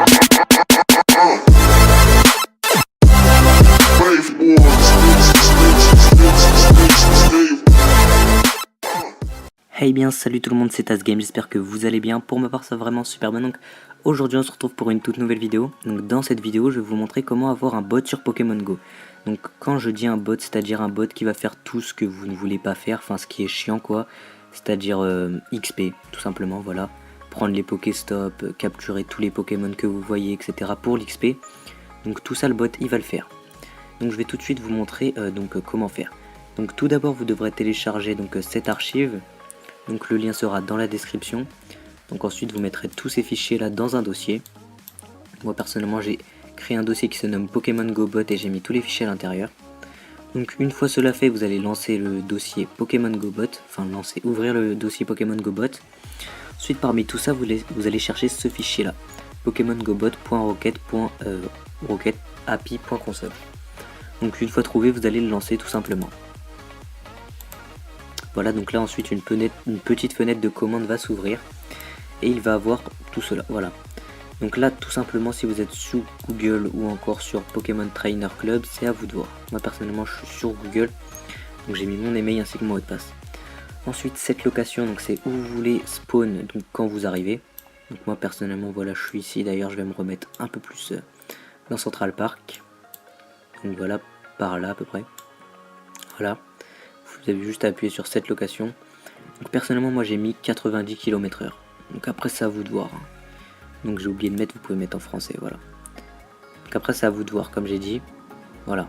Hey bien, salut tout le monde, c'est TazGame, j'espère que vous allez bien. Pour ma part ça va vraiment super bien. Donc aujourd'hui on se retrouve pour une toute nouvelle vidéo. Donc dans cette vidéo je vais vous montrer comment avoir un bot sur Pokémon Go. Donc quand je dis un bot, c'est-à-dire un bot qui va faire tout ce que vous ne voulez pas faire, enfin ce qui est chiant quoi, c'est-à-dire XP tout simplement, voilà. Prendre les Pokéstop, capturer tous les Pokémon que vous voyez, etc. pour l'XP. Donc tout ça le bot il va le faire. Donc je vais tout de suite vous montrer comment faire. Donc tout d'abord vous devrez télécharger cette archive. Donc le lien sera dans la description. Donc ensuite vous mettrez tous ces fichiers là dans un dossier. Moi personnellement j'ai créé un dossier qui se nomme Pokémon Go Bot et j'ai mis tous les fichiers à l'intérieur. Donc une fois cela fait, vous allez lancer le dossier Pokémon Go Bot, enfin ouvrir le dossier Pokémon Go Bot. Ensuite parmi tout ça vous allez chercher ce fichier là, pokemongobot.rocket.api.console. Donc une fois trouvé vous allez le lancer tout simplement. Voilà, donc là ensuite une petite fenêtre de commande va s'ouvrir et il va avoir tout cela, voilà. Donc là tout simplement si vous êtes sous Google ou encore sur Pokémon Trainer Club, c'est à vous de voir. Moi personnellement je suis sur Google, donc j'ai mis mon email ainsi que mon mot de passe. Ensuite cette location, donc c'est où vous voulez spawn donc quand vous arrivez. Donc moi personnellement voilà je suis ici, d'ailleurs je vais me remettre un peu plus dans Central Park. Donc voilà, par là à peu près. Voilà. Vous avez juste à appuyer sur cette location. Donc personnellement moi j'ai mis 90 km/h. Donc après c'est à vous de voir. Donc j'ai oublié de mettre, vous pouvez mettre en français, voilà. Donc après c'est à vous de voir comme j'ai dit. Voilà.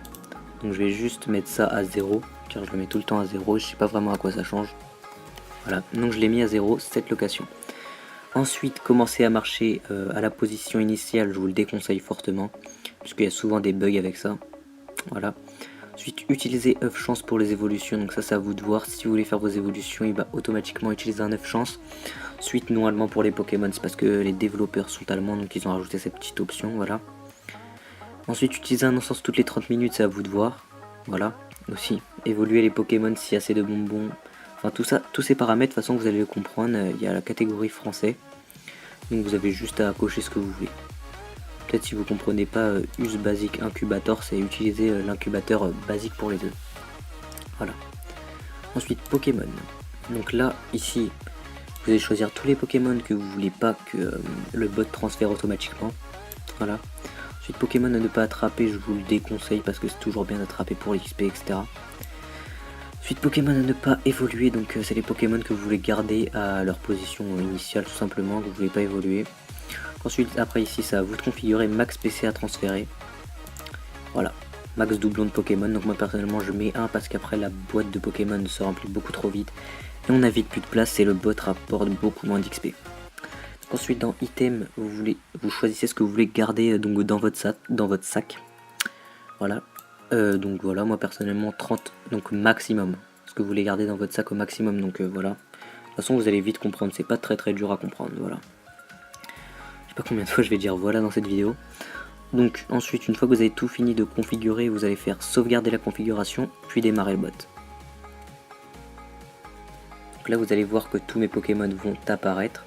Donc je vais juste mettre ça à 0, car je le mets tout le temps à 0, je sais pas vraiment à quoi ça change. Voilà, donc je l'ai mis à 0, cette location. Ensuite commencer à marcher à la position initiale, je vous le déconseille fortement, puisqu'il y a souvent des bugs avec ça. Voilà. Ensuite, utiliser œuf chance pour les évolutions, donc ça c'est à vous de voir. Si vous voulez faire vos évolutions, il va automatiquement utiliser un œuf chance. Ensuite, non allemand pour les Pokémon, c'est parce que les développeurs sont allemands, donc ils ont rajouté cette petite option, voilà. Ensuite, utiliser un encens toutes les 30 minutes, c'est à vous de voir. Voilà, aussi, évoluer les Pokémon si assez de bonbons. Enfin tout ça, tous ces paramètres, de toute façon vous allez le comprendre, il y a la catégorie français. Donc vous avez juste à cocher ce que vous voulez. Peut-être si vous comprenez pas use basic incubator, c'est utiliser l'incubateur basique pour les œufs. Voilà. Ensuite Pokémon. Donc là ici vous allez choisir tous les Pokémon que vous voulez pas que le bot transfère automatiquement. Voilà. Ensuite Pokémon à ne pas attraper, je vous le déconseille parce que c'est toujours bien d'attraper pour l'XP, etc. Ensuite Pokémon à ne pas évoluer, donc c'est les Pokémon que vous voulez garder à leur position initiale tout simplement, que vous voulez pas évoluer. Ensuite après ici c'est à vous de configurer max PC à transférer. Voilà, max doublon de Pokémon, donc moi personnellement je mets 1 parce qu'après la boîte de Pokémon se remplit beaucoup trop vite et on a vite plus de place et le bot rapporte beaucoup moins d'XP. Ensuite dans item vous choisissez ce que vous voulez garder donc dans votre sac. Voilà. Donc voilà, moi personnellement 30, donc maximum, ce que vous voulez garder dans votre sac au maximum, donc voilà. De toute façon vous allez vite comprendre, c'est pas très dur à comprendre, voilà. Je sais pas combien de fois je vais dire voilà dans cette vidéo. Donc ensuite, une fois que vous avez tout fini de configurer, vous allez faire sauvegarder la configuration, puis démarrer le bot. Donc là vous allez voir que tous mes Pokémon vont apparaître.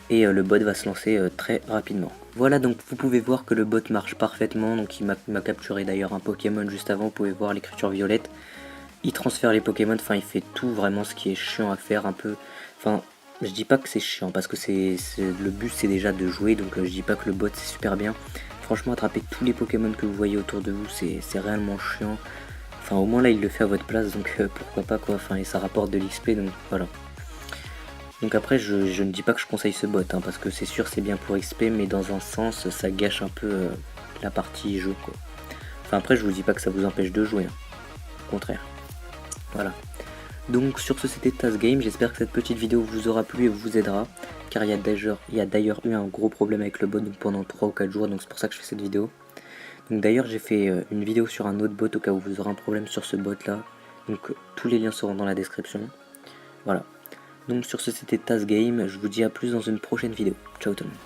Et le bot va se lancer très rapidement. Voilà, donc vous pouvez voir que le bot marche parfaitement, donc il m'a capturé d'ailleurs un Pokémon juste avant, vous pouvez voir l'écriture violette. Il transfère les Pokémon, enfin il fait tout vraiment ce qui est chiant à faire un peu. Enfin, je dis pas que c'est chiant parce que le but c'est déjà de jouer, donc je dis pas que le bot c'est super bien. Franchement, attraper tous les Pokémon que vous voyez autour de vous, c'est réellement chiant. Enfin au moins là il le fait à votre place, donc pourquoi pas quoi, enfin et ça rapporte de l'XP, donc voilà. Donc après je ne dis pas que je conseille ce bot, hein, parce que c'est sûr c'est bien pour XP, mais dans un sens ça gâche un peu la partie jeu quoi. Enfin après je vous dis pas que ça vous empêche de jouer, hein. Au contraire. Voilà. Donc sur ce c'était TazGame, j'espère que cette petite vidéo vous aura plu et vous aidera, car il y a d'ailleurs eu un gros problème avec le bot donc pendant 3 ou 4 jours, donc c'est pour ça que je fais cette vidéo. Donc d'ailleurs j'ai fait une vidéo sur un autre bot au cas où vous aurez un problème sur ce bot là, donc tous les liens seront dans la description. Voilà. Donc sur ce c'était TazGame, je vous dis à plus dans une prochaine vidéo. Ciao tout le monde.